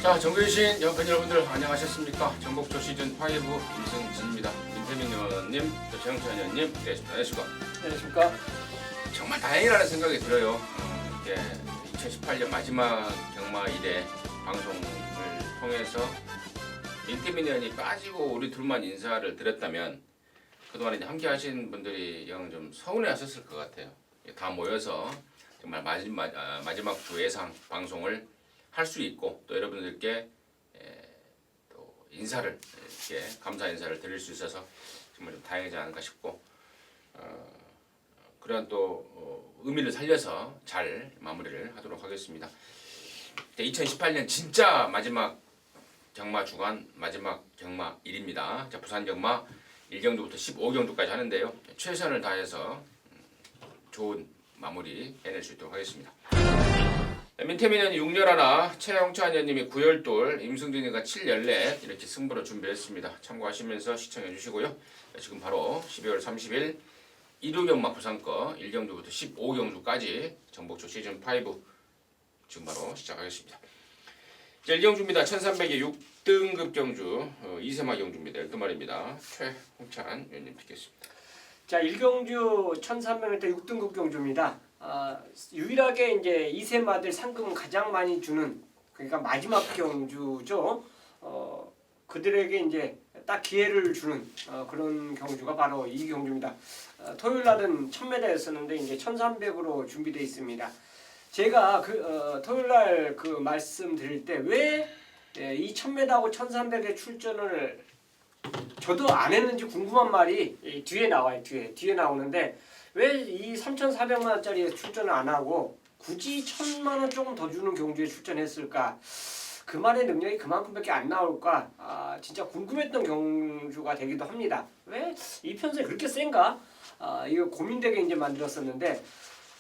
자, 전국에 계신 팬 여러분들 안녕하셨습니까? 전국조 시즌 5 임승진입니다. 김태민 의원님, 또 최영찬 의원님, 안녕하십니까? 안녕하십니까? 정말 다행이라는 생각이 들어요. 이게 2018년 마지막 경마 1회 방송을 통해서 김태민 의원이 빠지고 우리 둘만 인사를 드렸다면 그동안 이제 함께 하신 분들이 영 좀 서운해하셨을 것 같아요. 다 모여서 정말 마지막 주 예상 방송을 할 수 있고 또 여러분들께 또 인사를 이렇게 감사 인사를 드릴 수 있어서 정말 좀 다행이지 않을까 싶고 그러한 또 의미를 살려서 잘 마무리를 하도록 하겠습니다. 2018년 진짜 마지막 경마 주간 마지막 경마 일입니다. 자, 부산 경마 1경주부터 15경주까지 하는데요. 최선을 다해서 좋은 마무리 해낼 수 있도록 하겠습니다. 민태민 의원이 6열하나, 최영찬 의원님이 9열돌, 임승진이가 7열넷 이렇게 승부로 준비했습니다. 참고하시면서 시청해 주시고요. 지금 바로 12월 30일 일요경마 부산거 1경주부터 15경주까지 전북조 시즌5 지금 바로 시작하겠습니다. 1경주입니다. 1300의 6등급 경주 2세마 경주입니다. 12마리입니다. 최홍찬 의원님 듣겠습니다. 자, 1경주 1300m 6등급 경주입니다. 유일하게 이제 2세마들 상금 가장 많이 주는, 그러니까 마지막 경주죠. 그들에게 이제 딱 기회를 주는 그런 경주가 바로 이 경주입니다. 토요일 날은 1000m였었는데 이제 1300으로 준비되어 있습니다. 제가 토요일 날 그 말씀드릴 때 왜 이 1000m하고 1300에 출전을 저도 안 했는지 궁금한 말이 뒤에 나와요. 뒤에 나오는데 왜 이 3,400만 원짜리에 출전을 안 하고 굳이 1,000만 원 조금 더 주는 경주에 출전했을까? 그 말의 능력이 그만큼밖에 안 나올까? 진짜 궁금했던 경주가 되기도 합니다. 왜 이 편성이 그렇게 센가? 이거 고민되게 이제 만들었었는데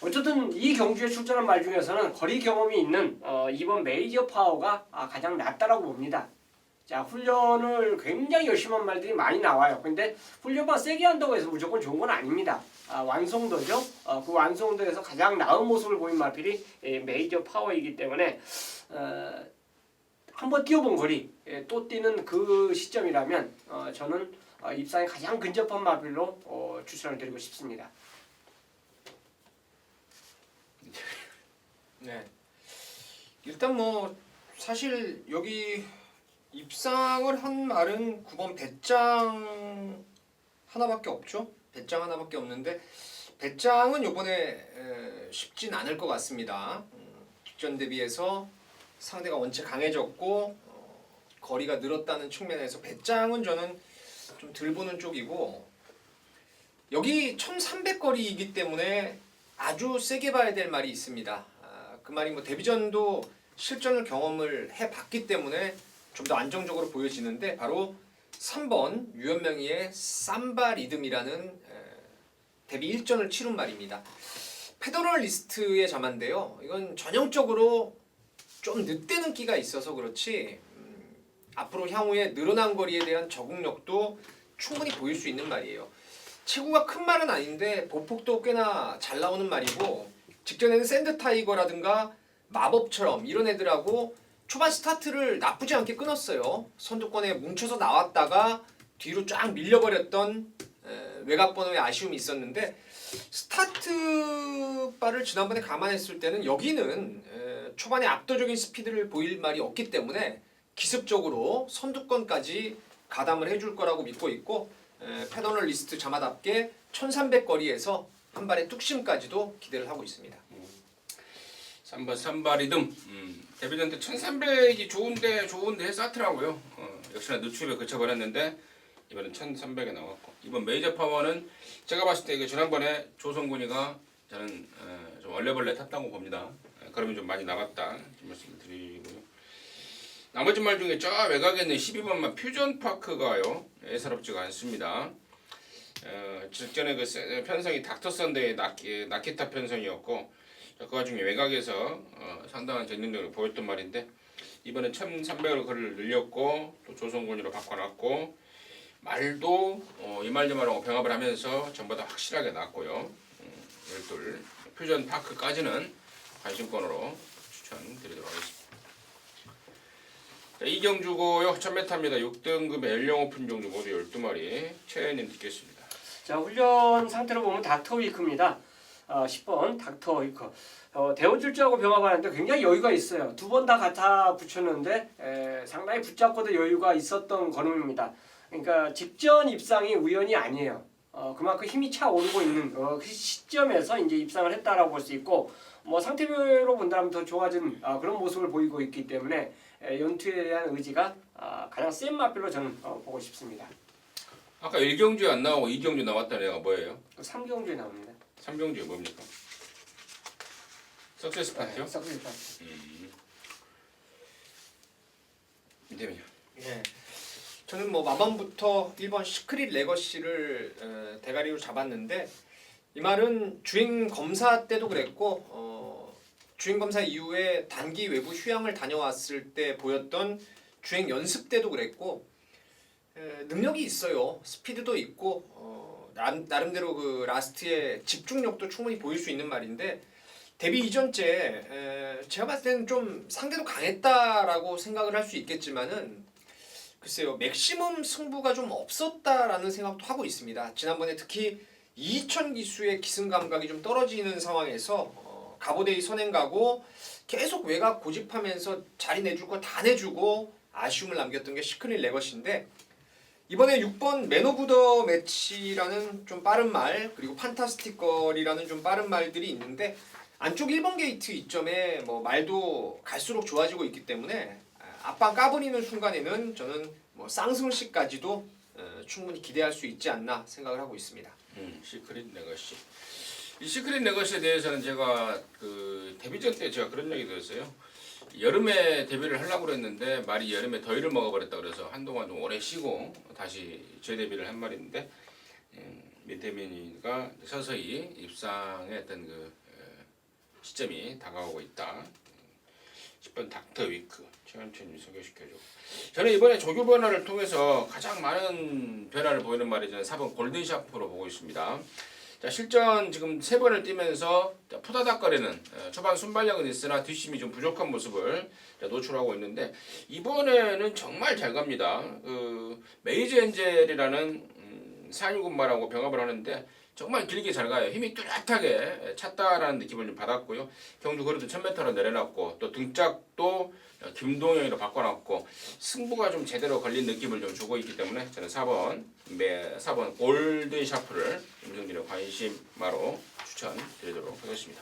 어쨌든 이 경주에 출전한 말 중에서는 거리 경험이 있는 이번 메이저 파워가 가장 낫다라고 봅니다. 자, 훈련을 굉장히 열심히 한 말들이 많이 나와요. 근데 훈련만 세게 한다고 해서 무조건 좋은 건 아닙니다. 완성도죠. 그 완성도에서 가장 나은 모습을 보인 말들이 메이저 파워이기 때문에 한번 뛰어본 거리, 또 뛰는 그 시점이라면 저는 입상에 가장 근접한 마필로 추천을 드리고 싶습니다. 네. 일단 뭐 사실 여기 입상을 한 말은 9번 배짱 하나밖에 없죠. 배짱 하나밖에 없는데 배짱은 요번에 쉽진 않을 것 같습니다. 직전 대비해서 상대가 원체 강해졌고 거리가 늘었다는 측면에서 배짱은 저는 좀 덜 보는 쪽이고 여기 1300거리이기 때문에 아주 세게 봐야 될 말이 있습니다. 그 말이 뭐 데뷔전도 실전을 경험을 해봤기 때문에 좀 더 안정적으로 보여지는데 바로 3번 유현명이의 삼바 리듬이라는 데뷔 1전을 치른 말입니다. 페더럴 리스트의 자만인데요. 이건 전형적으로 좀 늦대는 끼가 있어서 그렇지 앞으로 향후에 늘어난 거리에 대한 적응력도 충분히 보일 수 있는 말이에요. 체구가 큰 말은 아닌데 보폭도 꽤나 잘 나오는 말이고 직전에는 샌드 타이거라든가 마법처럼 이런 애들하고 초반 스타트를 나쁘지 않게 끊었어요. 선두권에 뭉쳐서 나왔다가 뒤로 쫙 밀려버렸던 외곽 번호의 아쉬움이 있었는데 스타트 바를 지난번에 감안했을 때는 여기는 초반에 압도적인 스피드를 보일 말이 없기 때문에 기습적으로 선두권까지 가담을 해줄 거라고 믿고 있고 패더널 리스트 자마답게 1300 거리에서 한 발의 뚝심까지도 기대를 하고 있습니다. 3번 삼바리듬 데뷔전 때 1300이 좋은데 쌌더라고요. 역시나 늦춤에 그쳐버렸는데 이번엔 1300에 나왔고 이번 메이저 파워는 제가 봤을 때 지난번에 조성군이가 저는 좀 얼레벌레 탔다고 봅니다. 그러면 좀 많이 나갔다 말씀을 드리고요. 나머지 말 중에 저 외곽에 있는 12번만 퓨전파크가요 예사롭지가 않습니다. 직전에 그 편성이 닥터 선데이 나키타 편성이었고 그 와중에 외곽에서 상당한 전능력을 보였던 말인데 이번엔 1300으로 그를 늘렸고 또 조성군으로 바꿔놨고 말도 이 말 저 말하고 병합을 하면서 전부 다 확실하게 났고요. 열둘 퓨전 파크까지는 관심권으로 추천드리도록 하겠습니다. 자, 이 경주고요. 1000m입니다. 6등급의 L형 오픈 경주 모두 12마리. 최혜님 듣겠습니다. 자, 훈련 상태로 보면 닥터 위크입니다. 10번 닥터 위크. 대원줄주하고 병합하는데 굉장히 여유가 있어요. 두 번 다 갖다 붙였는데 상당히 붙잡고도 여유가 있었던 걸음입니다. 그러니까 직전 입상이 우연이 아니에요. 그만큼 힘이 차오르고 있는 그 시점에서 이제 입상을 했다라고 볼 수 있고, 뭐 상태별로 본다면 더 좋아진 그런 모습을 보이고 있기 때문에 연투에 대한 의지가 가장 센 맛별로 저는 보고 싶습니다. 아까 1경주에 안 나오고 2경주 나왔다는 애가 뭐예요? 3경주에 나옵니다. 3경주에 뭡니까? 석세스 파티요? 석세스 파티. 민태민이요. 예. 저는 뭐 마밤부터 1번 시크릿 레거시를 대가리로 잡았는데, 이 말은 주행 검사 때도 그랬고 주행 검사 이후에 단기 외부 휴양을 다녀왔을 때 보였던 주행 연습 때도 그랬고 능력이 있어요. 스피드도 있고 나름대로 그 라스트의 집중력도 충분히 보일 수 있는 말인데, 데뷔 이전째 제가 봤을 때는 좀 상대도 강했다라고 생각을 할 수 있겠지만은, 글쎄요, 맥시멈 승부가 좀 없었다라는 생각도 하고 있습니다. 지난번에 특히 2000 기수의 기승 감각이 좀 떨어지는 상황에서 가보데이 선행가고 계속 외곽 고집하면서 자리 내줄 거 다 내주고 아쉬움을 남겼던 게 시크릿 레거시인데, 이번에 6번 맨 오브 더 매치라는 좀 빠른 말, 그리고 판타스틱 걸이라는 좀 빠른 말들이 있는데, 안쪽 1번 게이트 이점에 뭐 말도 갈수록 좋아지고 있기 때문에 앞방 까버리는 순간에는 저는 뭐 쌍승시까지도 충분히 기대할 수 있지 않나 생각을 하고 있습니다. 시크릿 레거시. 이 시크릿 레거시에 대해서는 제가 그 데뷔전 때 제가 그런 얘기 들었어요. 여름에 데뷔를 하려고 그랬는데 말이 여름에 더위를 먹어버렸다 그래서 한동안 좀 오래 쉬고 다시 재데뷔를 한 말인데, 민태민이가 서서히 입상의 어떤 그 시점이 다가오고 있다. 10번 닥터 위크 최현철님 소개시켜줘. 저는 이번에 조교 변화를 통해서 가장 많은 변화를 보이는 말이 저는 4번 골든 샤프로 보고 있습니다. 자, 실전 지금 3번을 뛰면서 푸다닥거리는 초반 순발력은 있으나 뒷심이 좀 부족한 모습을 노출하고 있는데, 이번에는 정말 잘 갑니다. 그 메이저 엔젤이라는 상위군마라고 병합을 하는데 정말 길게 잘 가요. 힘이 뚜렷하게 찼다라는 느낌을 좀 받았고요. 경주 거리도 1000m로 내려놨고 또 등짝도 김동영이로 바꿔놨고 승부가 좀 제대로 걸린 느낌을 좀 주고 있기 때문에 저는 4번 골든 샤프를 임성진의 관심마로 추천드리도록 하겠습니다.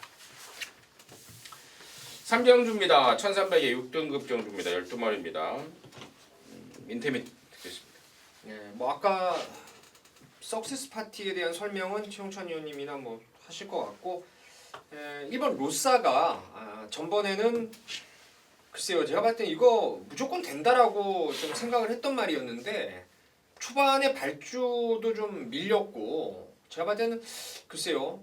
3경주입니다. 1300에 6등급 경주입니다. 12마리입니다. 민태민 듣겠습니다. 예, 뭐 아까 석세스 파티에 대한 설명은 최용찬 의원님이나 뭐 하실 것 같고, 1번 로사가 전번에는 글쎄요, 제가 봤을 때 이거 무조건 된다라고 좀 생각을 했던 말이었는데, 초반에 발주도 좀 밀렸고 제가 봤을 때는 글쎄요,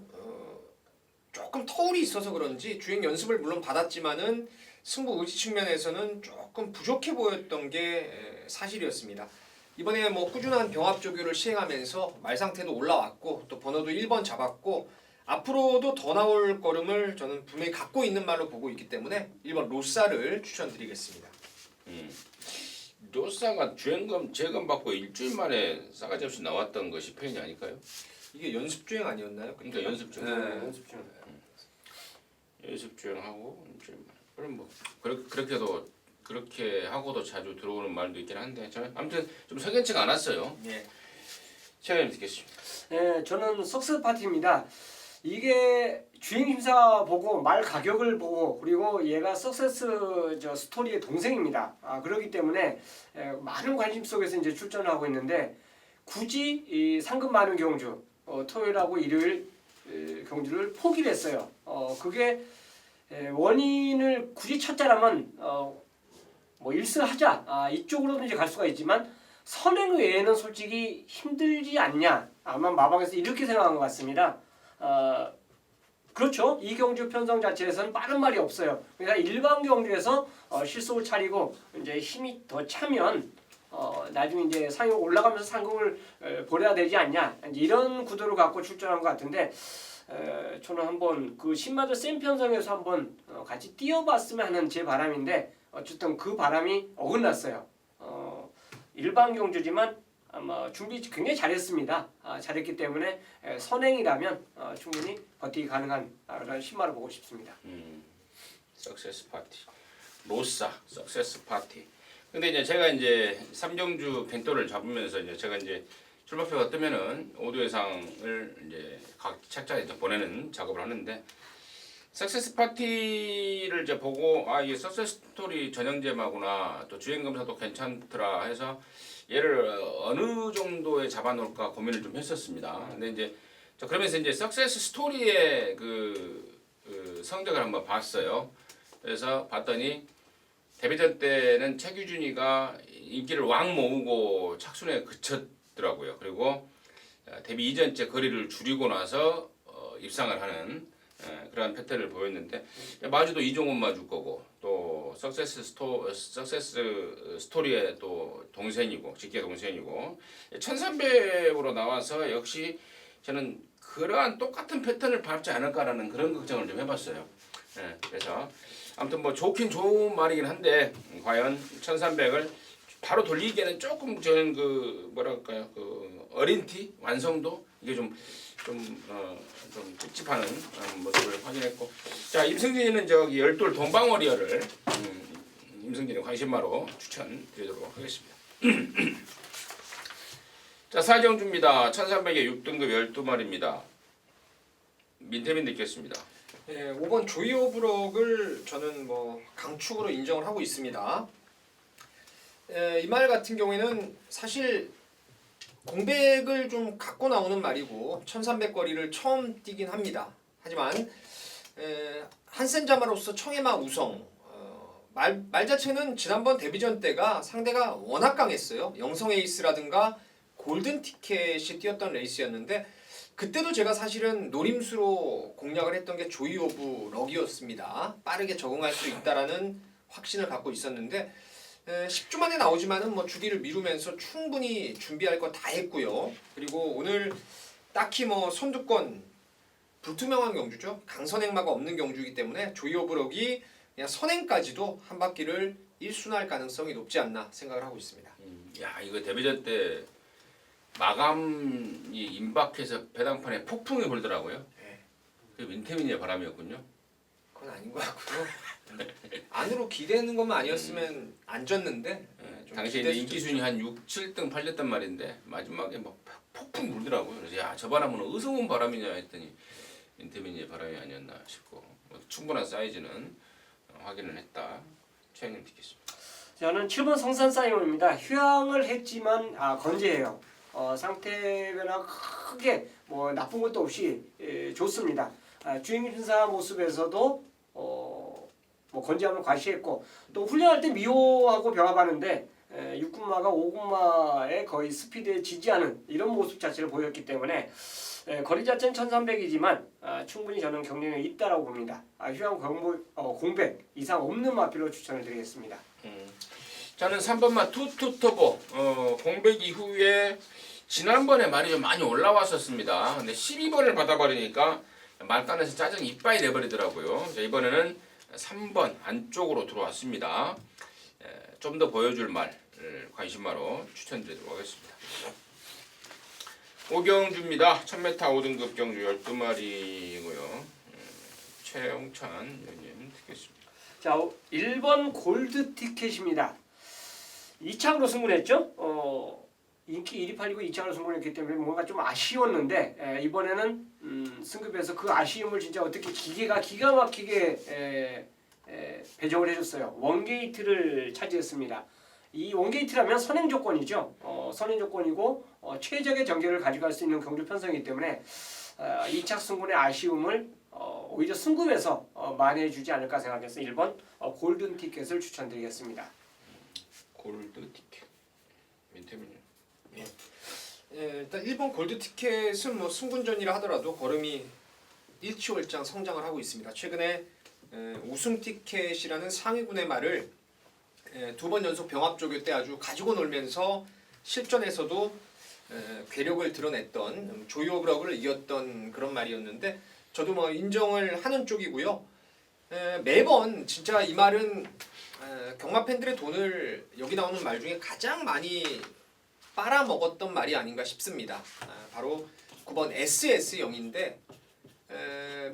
조금 터울이 있어서 그런지 주행 연습을 물론 받았지만은 승부 의지 측면에서는 조금 부족해 보였던 게 사실이었습니다. 이번에 뭐 꾸준한 병합 조교를 시행하면서 말 상태도 올라왔고 또 번호도 1번 잡았고 앞으로도 더 나올 걸음을 저는 분명히 갖고 있는 말로 보고 있기 때문에 1번 로사를 추천드리겠습니다. 로사가 주행금 재금 받고 일주일 만에 싸가지 없이 나왔던 것이 팬이 아닐까요? 이게 연습 주행 아니었나요? 그러니까 연습 주행. 연습 중. 연습 주행하고 일주일 만에. 그럼 뭐 그렇게도 그렇게 하고도 자주 들어오는 말도 있긴 한데 저는 아무튼 좀 석연치가 않았어요. 예. 최근에 듣겠습니다. 네, 저는 석스 파티입니다. 이게 주행 심사 보고 말 가격을 보고 그리고 얘가 석세스 스토리의 동생입니다. 그렇기 때문에 많은 관심 속에서 이제 출전을 하고 있는데 굳이 이 상금 많은 경주 토요일하고 일요일 경주를 포기를 했어요. 그게 원인을 굳이 찾자라면 뭐 일스하자 이쪽으로도 이제 갈 수가 있지만 선행 외에는 솔직히 힘들지 않냐 아마 마방에서 이렇게 생각한 것 같습니다. 그렇죠. 이 경주 편성 자체에서는 빠른 말이 없어요. 그러니까 일반 경주에서 실속을 차리고 이제 힘이 더 차면 나중에 이제 상위 올라가면서 상금을 보려야 되지 않냐 이제 이런 구도를 갖고 출전한 것 같은데 저는 한번 그 신마저 센 편성에서 한번 같이 뛰어봤으면 하는 제 바람인데 어쨌든 그 바람이 어긋났어요. 일반 경주지만 아마 준비 굉장히 잘했습니다. 잘했기 때문에 선행이라면 충분히 버티기 가능한 그런 신마를 보고 싶습니다. 석세스 파티. 로사 석세스 파티. 근데 이제 제가 이제 삼정주 벤토를 잡으면서 이제 제가 이제 출발표가 뜨면은 오디오 예상을 이제 각 책자에 이제 보내는 작업을 하는데 석세스 파티를 이제 보고 아 이게 석세스 스토리 전형제마구나 또 주행 검사도 괜찮더라 해서 얘를 어느 정도에 잡아놓을까 고민을 좀 했었습니다. 근데 이제 그러면서 이제 석세스 스토리의 그 성적을 한번 봤어요. 그래서 봤더니 데뷔전 때는 최규준이가 인기를 왕 모으고 착순에 그쳤더라고요. 그리고 데뷔 이전째 거리를 줄이고 나서 입상을 하는 그런 패턴을 보였는데 마주도 이종훈 마주 거고 또 석세스 스토리의 또 동생이고 직계 동생이고 1300으로 나와서 역시 저는 그러한 똑같은 패턴을 밟지 않을까라는 그런 걱정을 좀 해봤어요. 그래서 아무튼 뭐 좋긴 좋은 말이긴 한데 과연 1300을 바로 돌리기에는 조금 저는 그 뭐랄까요 그 어린 티 완성도 이게 좀 찝찝하는 모습을 확인했고 자 임승진이는 저기 열돌 동방워리어를 임승진의 관심마로 추천드리도록 하겠습니다. 자 사정주입니다. 1300에 6등급 12마리입니다. 민태민 느꼈습니다. 5번 조이 오브록을 저는 뭐 강축으로 인정을 하고 있습니다. 이 말 같은 경우에는 사실 공백을 좀 갖고 나오는 말이고 1300거리를 처음 뛰긴 합니다. 하지만 한센자마로서 청해마 우성 말 자체는 지난번 데뷔전 때가 상대가 워낙 강했어요. 영성 에이스라든가 골든 티켓이 뛰었던 레이스였는데 그때도 제가 사실은 노림수로 공략을 했던 게 조이 오브 럭이었습니다. 빠르게 적응할 수 있다라는 확신을 갖고 있었는데 10주 만에 나오지만은 뭐 주기를 미루면서 충분히 준비할 거 다 했고요. 그리고 오늘 딱히 뭐 선두권 불투명한 경주죠. 강선행마가 없는 경주이기 때문에 조이 오브 럭이 그냥 선행까지도 한 바퀴를 1순할 가능성이 높지 않나 생각을 하고 있습니다. 야 이거 데뷔전 때 마감이 임박해서 배당판에 폭풍이 불더라고요. 네. 그게 민태민의 바람이었군요. 그건 아닌 것 같고요. 안으로 기대는 것만 아니었으면 안 졌는데 당시에 이제 인기 순위 한 6, 7등 팔렸단 말인데 마지막에 막 폭풍 불더라고요. 그래서 야 저 바람은 어디서 온 바람이냐 했더니 민태민의 바람이 아니었나 싶고 뭐 충분한 사이즈는 확인을 했다. 최영님 듣겠습니다. 저는 7번 성산 사이먼입니다. 휴양을 했지만 건재해요. 상태 변화가 크게 뭐 나쁜 것도 없이 좋습니다. 주행 준사 모습에서도 뭐 건재함을 과시했고 또 훈련할 때 미호하고 병합하는데 6군마가 5군마의 거의 스피드에 지지하는 이런 모습 자체를 보였기 때문에 거리 자체는 1300이지만 충분히 저는 경쟁력이 있다라고 봅니다. 휴양 공백 이상 없는 마필로 추천을 드리겠습니다. 저는 3번마 투투터보 공백 이후에 지난번에 말이 좀 많이 올라왔었습니다. 근데 12번을 받아버리니까 말단에서 짜증이 이빠이 내버리더라고요. 자, 이번에는 3번 안쪽으로 들어왔습니다. 좀 더 보여줄 말 관심마로 추천드리도록 하겠습니다. 오경주입니다. 1000m 5등급 경주 12마리고요. 최영찬 위원님 듣겠습니다. 자, 1번 골드 티켓입니다. 2창으로 승부했죠. 인기 1위 팔리고 2창으로 승부했기 때문에 뭔가 좀 아쉬웠는데 이번에는 승급해서 그 아쉬움을 진짜 어떻게 기가 막히게 배정을 해줬어요. 원게이트를 차지했습니다. 이 원게이트라면 선행 조건이죠. 선행 조건이고 최적의 전개를 가져갈 수 있는 경주 편성이기 때문에 2차 승군의 아쉬움을 오히려 승급에서 만회해주지 않을까 생각해서 1번 골든 티켓을 추천드리겠습니다. 골드 티켓 민태민요. 일단 1번 골드 티켓은 뭐 승군전이라 하더라도 걸음이 일치월장 성장을 하고 있습니다. 최근에 우승 티켓이라는 상위군의 말을 2번 연속 병합 조교 때 아주 가지고 놀면서 실전에서도 괴력을 드러냈던 조이 오브 럭을 이겼던 그런 말이었는데 저도 뭐 인정을 하는 쪽이고요. 매번 진짜 이 말은 경마 팬들의 돈을 여기 나오는 말 중에 가장 많이 빨아먹었던 말이 아닌가 싶습니다. 바로 9번 SS영인데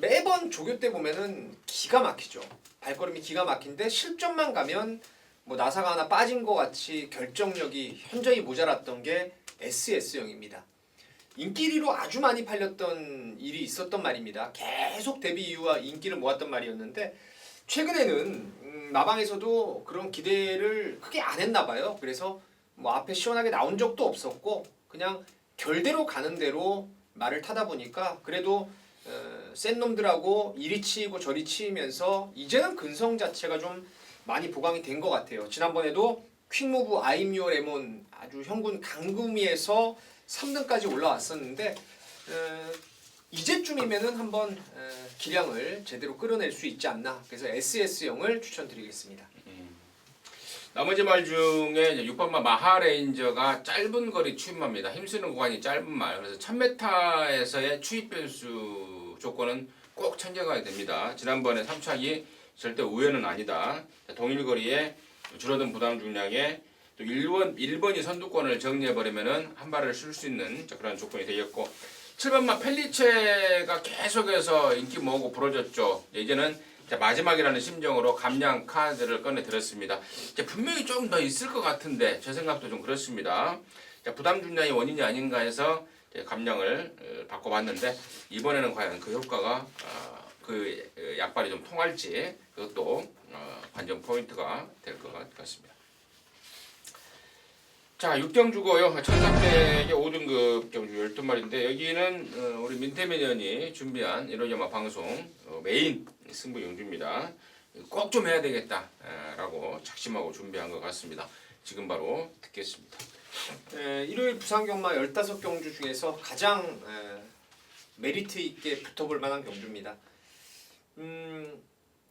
매번 조교 때 보면은 기가 막히죠. 발걸음이 기가 막힌데 실점만 가면 뭐 나사가 하나 빠진 것 같이 결정력이 현저히 모자랐던 게 SS영입니다. 인기리로 아주 많이 팔렸던 일이 있었던 말입니다. 계속 데뷔 이후와 인기를 모았던 말이었는데 최근에는 마방에서도 그런 기대를 크게 안 했나 봐요. 그래서 뭐 앞에 시원하게 나온 적도 없었고 그냥 결대로 가는 대로 말을 타다 보니까 그래도 센 놈들하고 이리 치이고 저리 치이면서 이제는 근성 자체가 좀 많이 보강이 된 것 같아요. 지난번에도 퀵무브 아임유어 레몬 아주 현군 강금위에서 3등까지 올라왔었는데 이제쯤이면은 한번 기량을 제대로 끌어낼 수 있지 않나. 그래서 SS형을 추천드리겠습니다. 나머지 말 중에 이제 6번마 마하레인저가 짧은 거리 추임마입니다. 힘쓰는 구간이 짧은 말. 그래서 1000m에서의 추입 변수 조건은 꼭 챙겨가야 됩니다. 지난번에 3차기 절대 우회는 아니다. 동일 거리에 줄어든 부담 중량에 또 1번이 선두권을 정리해버리면은 한 발을 쓸 수 있는 그런 조건이 되겠고 7번마 펠리체가 계속해서 인기 모으고 부러졌죠. 이제는 마지막이라는 심정으로 감량 카드를 꺼내 들었습니다. 분명히 좀 더 있을 것 같은데 제 생각도 좀 그렇습니다. 부담 중량이 원인이 아닌가 해서 감량을 바꿔봤는데 이번에는 과연 그 효과가 그 약발이 좀 통할지 그것도 관전 포인트가 될 것 같습니다. 자, 6경주고요. 1300의 5등급 경주 12마리인데 여기는 우리 민태민연이 준비한 1호 연마 방송 메인 승부 용주입니다. 꼭 좀 해야 되겠다 라고 작심하고 준비한 것 같습니다. 지금 바로 듣겠습니다. 일요일 부산경마 15경주 중에서 가장 메리트 있게 붙어볼 만한 경주입니다.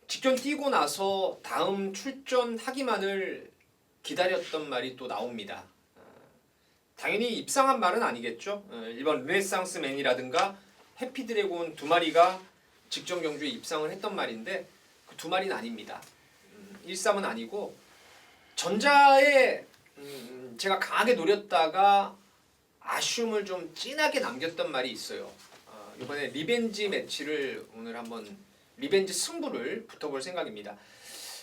직전 뛰고 나서 다음 출전하기만을 기다렸던 말이 또 나옵니다. 당연히 입상한 말은 아니겠죠. 일반 르네상스맨이라든가 해피드래곤 두 마리가 직전 경주에 입상을 했던 말인데 그 두 마리는 아닙니다. 1-3은 아니고 전자에 제가 강하게 노렸다가 아쉬움을 좀 진하게 남겼던 말이 있어요. 이번에 리벤지 매치를 오늘 한번 리벤지 승부를 붙어볼 생각입니다.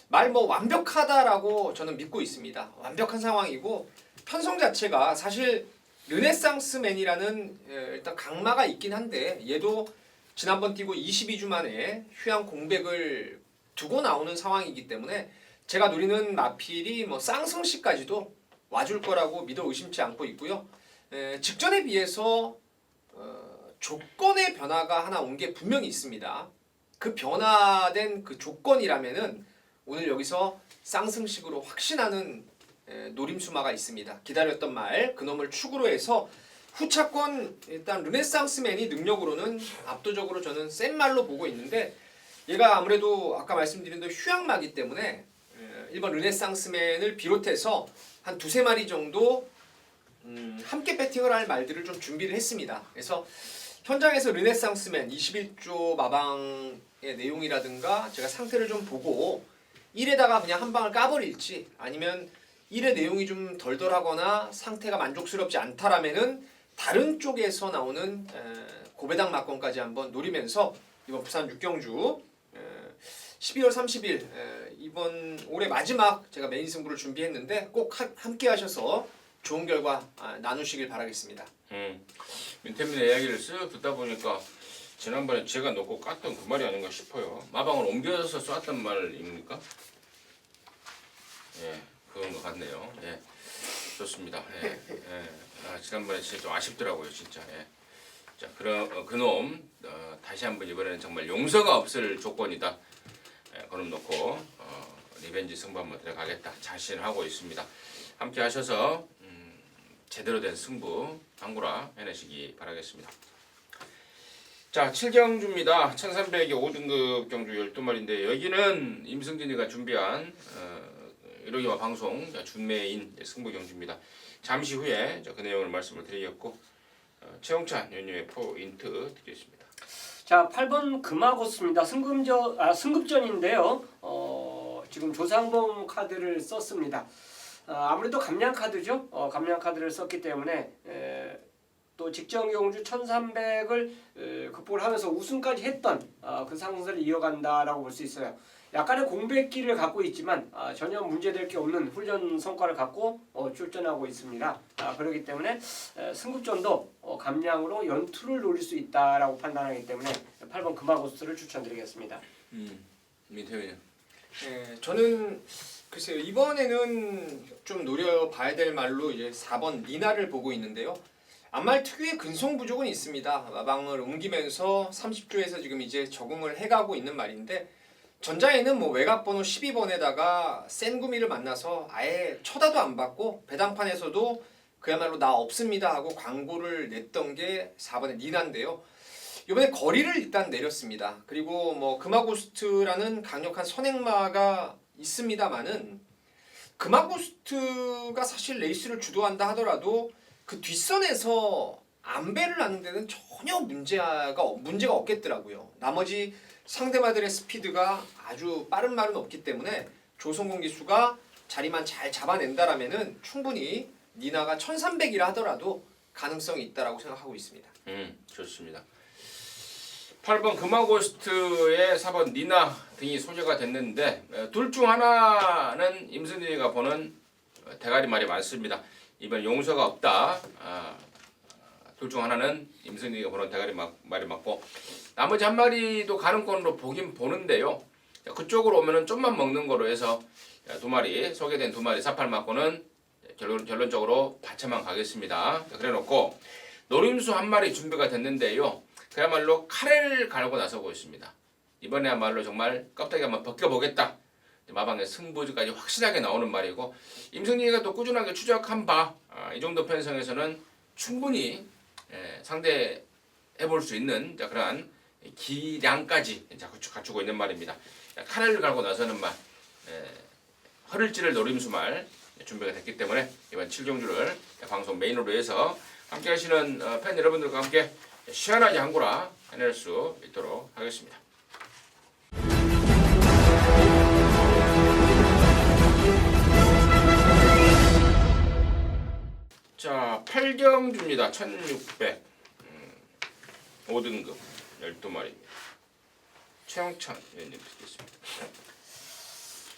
말 뭐 완벽하다라고 저는 믿고 있습니다. 완벽한 상황이고 편성 자체가 사실 르네상스맨이라는 일단 강마가 있긴 한데 얘도 지난번 뛰고 22주 만에 휴양 공백을 두고 나오는 상황이기 때문에 제가 노리는 마필이 뭐 쌍승시까지도 와줄 거라고 믿어 의심치 않고 있고요. 직전에 비해서 조건의 변화가 하나 온 게 분명히 있습니다. 그 변화된 그 조건이라면은 오늘 여기서 쌍승식으로 확신하는 노림수마가 있습니다. 기다렸던 말 그놈을 축으로 해서 후차권 일단 르네상스맨이 능력으로는 압도적으로 저는 센 말로 보고 있는데 얘가 아무래도 아까 말씀드린 대로 휴양마기 때문에 1번 르네상스맨을 비롯해서 한 두세 마리 정도 함께 배팅을 할 말들을 좀 준비를 했습니다. 그래서 현장에서 르네상스맨 21조 마방의 내용이라든가 제가 상태를 좀 보고 1에다가 그냥 한 방을 까버릴지 아니면 1의 내용이 좀 덜덜하거나 상태가 만족스럽지 않다라면은 다른 쪽에서 나오는 고배당 막건까지 한번 노리면서 이번 부산 6경주 12월 30일 이번 올해 마지막 제가 메인 승부를 준비했는데 꼭 함께 하셔서 좋은 결과 나누시길 바라겠습니다. 민태민의 이야기를 쓱 듣다 보니까 지난번에 제가 놓고 깠던 그 말이 아닌가 싶어요. 마방을 옮겨서 쐈단 말입니까? 예, 그런 것 같네요. 예, 좋습니다. 예, 지난번에 진짜 좀 아쉽더라고요, 진짜. 예. 자, 그럼 그놈 다시 한번 이번에는 정말 용서가 없을 조건이다. 그놈 놓고 리벤지 승부 한번 들어가겠다 자신하고 있습니다. 함께 하셔서 제대로 된 승부 당구라 해내시기 바라겠습니다. 자, 7경주입니다. 1300의 5등급 경주 12마리인데 여기는 임승진이가 준비한 1호기와 방송 준메인 승부 경주입니다. 잠시 후에 그 내용을 말씀을 드리겠고 최홍찬 위원님의 포인트 드리겠습니다. 자, 8번 금화고스입니다. 승급전인데요. 지금 조상봉 카드를 썼습니다. 아무래도 감량 카드죠. 감량 카드를 썼기 때문에 또 직전경주 1300을 극복을 하면서 우승까지 했던 그 상승세를 이어간다라고 볼 수 있어요. 약간의 공백기를 갖고 있지만 전혀 문제될 게 없는 훈련 성과를 갖고 출전하고 있습니다. 그렇기 때문에 승급전도 감량으로 연투를 노릴 수 있다라고 판단하기 때문에 8번 금화고스를 추천드리겠습니다. 민태현이요. 네, 저는 글쎄요 이번에는 좀 노려봐야 될 말로 이제 4번 니나를 보고 있는데요. 앞말 특유의 근성 부족은 있습니다. 마방을 옮기면서 30조에서 지금 이제 적응을 해가고 있는 말인데 전자에는 뭐 외곽번호 12번에다가 센 구미를 만나서 아예 쳐다도 안 받고 배당판에서도 그야말로 나 없습니다 하고 광고를 냈던 게 4번의 니나인데요. 이번에 거리를 일단 내렸습니다. 그리고 뭐 금화고스트라는 강력한 선행마가 있습니다만은 금화고스트가 사실 레이스를 주도한다 하더라도 그 뒷선에서 안배를 하는 데는 전혀 문제가 없겠더라고요. 나머지 상대마들의 스피드가 아주 빠른 말은 없기 때문에 조성공 기수가 자리만 잘 잡아낸다라면은 충분히 니나가 1300이라 하더라도 가능성이 있다라고 생각하고 있습니다. 좋습니다. 8번 금화고스트의 4번 니나 등이 소개가 됐는데 둘 중 하나는 임순희가 보는 대가리 말이 많습니다. 이번 용서가 없다. 둘 중 하나는 임순희가 보는 대가리 말이 맞고 나머지 한 마리도 가능권으로 보긴 보는데요. 그쪽으로 오면은 좀만 먹는 거로 해서 두 마리 소개된 두 마리 48 맞고는 결론적으로 받쳐만 가겠습니다. 그래놓고 노림수 한 마리 준비가 됐는데요. 그야말로 카레를 갈고 나서고 있습니다. 이번에야말로 정말 껍데기 한번 벗겨보겠다. 마방의 승부까지 확실하게 나오는 말이고 임승리가 또 꾸준하게 추적한 바 이 정도 편성에서는 충분히 상대해볼 수 있는 그러한 기량까지 갖추고 있는 말입니다. 카레를 갈고 나서는 말 허를 찌를 노림수 말 준비가 됐기 때문에 이번 7경주를 방송 메인으로 해서 함께 하시는 팬 여러분들과 함께 시원하게 한구라 해낼 수 있도록 하겠습니다. 자, 8경주입니다. 1600 5등급 12마리입니다. 최영찬 위원님 듣겠습니다.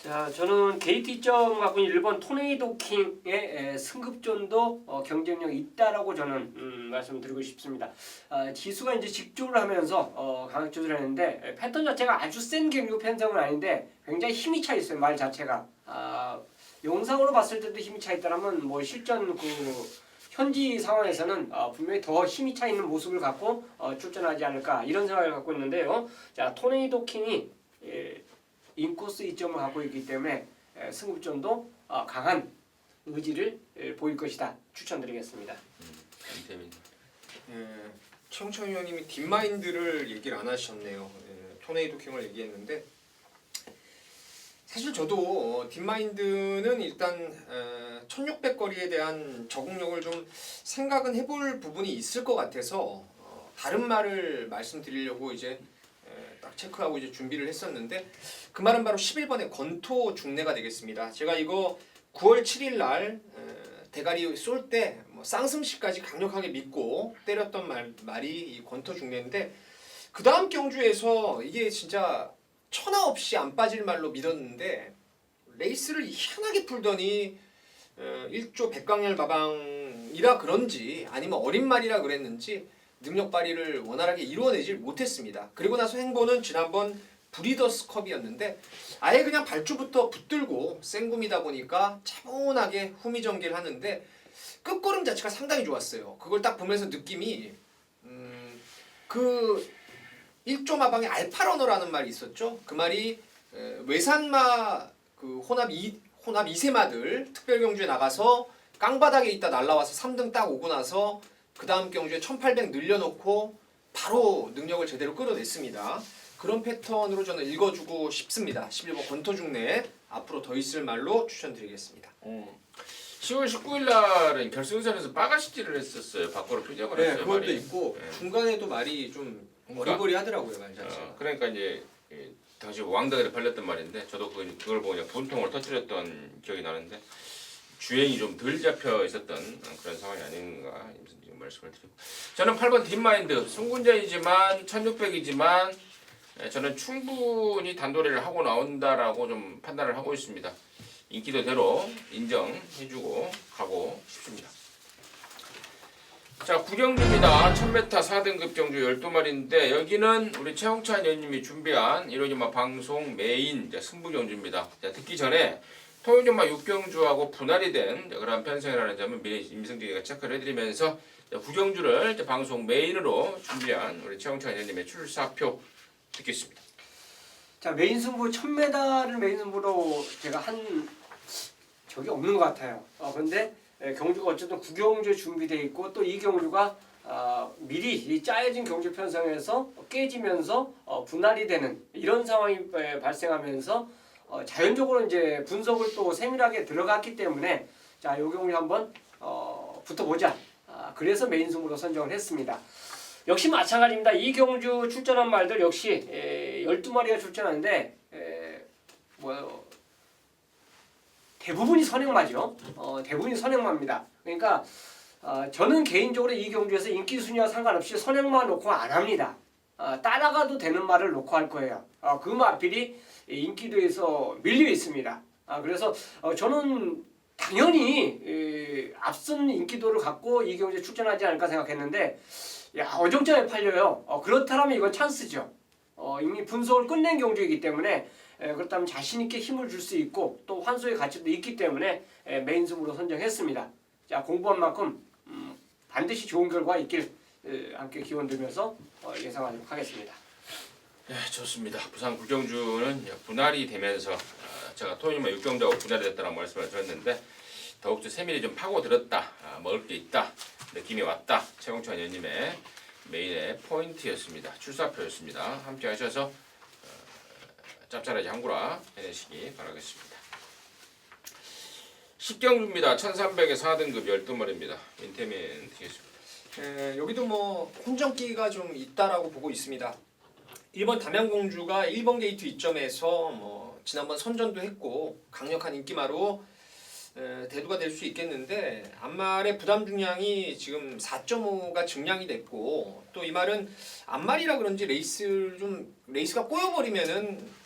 자, 저는 KT점 갖고 있는 일본 토네이도 킹의 승급전도 경쟁력이 있다라고 저는 말씀드리고 싶습니다. 지수가 이제 직조를 하면서 강력 조절을 했는데 패턴 자체가 아주 센 경주 편성은 아닌데 굉장히 힘이 차 있어요. 말 자체가. 영상으로 봤을 때도 힘이 차 있다라면 뭐 실전 현지 상황에서는 분명히 더 힘이 차 있는 모습을 갖고 출전하지 않을까 이런 생각을 갖고 있는데요. 자, 토네이도 킹이 인코스 이점을 갖고 있기 때문에 승급전도 강한 의지를 보일 것이다. 추천드리겠습니다. 최영철 위원님이 딥마인드를 얘기를 안 하셨네요. 토네이도 킹을 얘기했는데 사실 저도 딥마인드는 일단 1600거리에 대한 적응력을 좀 생각은 해볼 부분이 있을 것 같아서 다른 말을 말씀드리려고 이제 딱 체크하고 이제 준비를 했었는데 그 말은 바로 11번의 권토 중내가 되겠습니다. 제가 이거 9월 7일 날 대가리 쏠 때 뭐 쌍승시까지 강력하게 믿고 때렸던 말이 이 권토 중내인데 그 다음 경주에서 이게 진짜 천하 없이 안 빠질 말로 믿었는데 레이스를 희한하게 풀더니 1조 백광열 마방이라 그런지 아니면 어린 말이라 그랬는지 능력 발휘를 원활하게 이루어내질 못했습니다. 그리고 나서 행보는 지난번 브리더스컵이었는데 아예 그냥 발주부터 붙들고 생굼이다 보니까 차분하게 후미전개를 하는데 끝걸음 자체가 상당히 좋았어요. 그걸 딱 보면서 느낌이 그 1조 마방에 알파러너라는 말이 있었죠. 그 말이 외산마 그 혼합 2세마들 특별경주에 나가서 깡바닥에 있다 날라와서 3등 딱 오고 나서 그 다음 경주에 1800 늘려놓고 바로 능력을 제대로 끌어냈습니다. 그런 패턴으로 저는 읽어주고 싶습니다. 11번 권토중내 앞으로 더 있을 말로 추천드리겠습니다. 10월 19일 날은 결승선에서 빠가시질을 했었어요. 밖으로 표적을 했어요. 그것도 말이. 있고 중간에도 말이 좀 어리버리 하더라고요 말 자체가. 그러니까 이제 당시 왕다들이 팔렸던 말인데 저도 그걸 보고 그냥 분통을 터뜨렸던 기억이 나는데 주행이 좀 덜 잡혀 있었던 그런 상황이 아닌가 지금 말씀을 드리고 저는 8번 딥마인드 승군자이지만 1600이지만 저는 충분히 단도리를 하고 나온다라고 좀 판단을 하고 있습니다. 인기도대로 인정해주고 가고 싶습니다. 자, 구경주입니다. 1000m 4등급 경주 12마리인데 여기는 우리 최홍찬 의원님이 준비한 이로지마 방송 메인 승부 경주입니다. 자, 듣기 전에 토요일마 6경주하고 분할이 된 그런 편성이라는 점을 미리 임승진이가 체크를 해드리면서 구경주를 방송 메인으로 준비한 우리 최홍찬 의원님의 출사표 듣겠습니다. 자, 메인 승부 1000m를 메인 승부로 제가 한 적이 없는 것 같아요. 그런데 경주가 어쨌든 9경주에 준비되어 있고 또 이 경주가 미리 이 짜여진 경주 편성에서 깨지면서 분할이 되는 이런 상황이 발생하면서 자연적으로 이제 분석을 또 세밀하게 들어갔기 때문에 자, 이 경주 한번 붙어보자. 그래서 메인 승부로 선정을 했습니다. 역시 마찬가지입니다. 이 경주 출전한 말들 역시 12마리가 출전하는데 대부분이 선행마죠. 대부분이 선행마입니다. 그러니까 저는 개인적으로 이 경주에서 인기 순위와 상관없이 선행마 놓고 안 합니다. 따라가도 되는 말을 놓고 할 거예요. 그 마필이 인기도에서 밀려 있습니다. 그래서 저는 당연히 앞선 인기도를 갖고 이 경주에 출전하지 않을까 생각했는데 어정쩡하게 팔려요. 그렇다면 이건 찬스죠. 이미 분석을 끝낸 경주이기 때문에 그렇다면 자신 있게 힘을 줄 수 있고 또 환소의 가치도 있기 때문에 메인 승부로 선정했습니다. 자, 공부한 만큼 반드시 좋은 결과 있길 함께 기원 들면서 예상하도록 하겠습니다. 네, 좋습니다. 부산 구경주는 분할이 되면서 제가 토요일만 6경주하고 분할이 됐다는 말씀을 드렸는데 더욱더 세밀히 좀 파고들었다, 먹을 게 있다, 느낌이 왔다. 최홍찬 의원님의 메인의 포인트였습니다. 출사표였습니다. 함께 하셔서 짭짤하게 한구라 해내시기 바라겠습니다. 10경주입니다. 1300에 4등급 12마리입니다. 인테민 드리겠습니다. 여기도 뭐 혼정기가 좀 있다라고 보고 있습니다. 1번 담양공주가 1번 게이트 이점에서 뭐 지난번 선전도 했고 강력한 인기마로 대두가 될 수 있겠는데 앞말의 부담 중량이 지금 4.5가 증량이 됐고 또 이 말은 앞말이라 그런지 레이스가 꼬여버리면은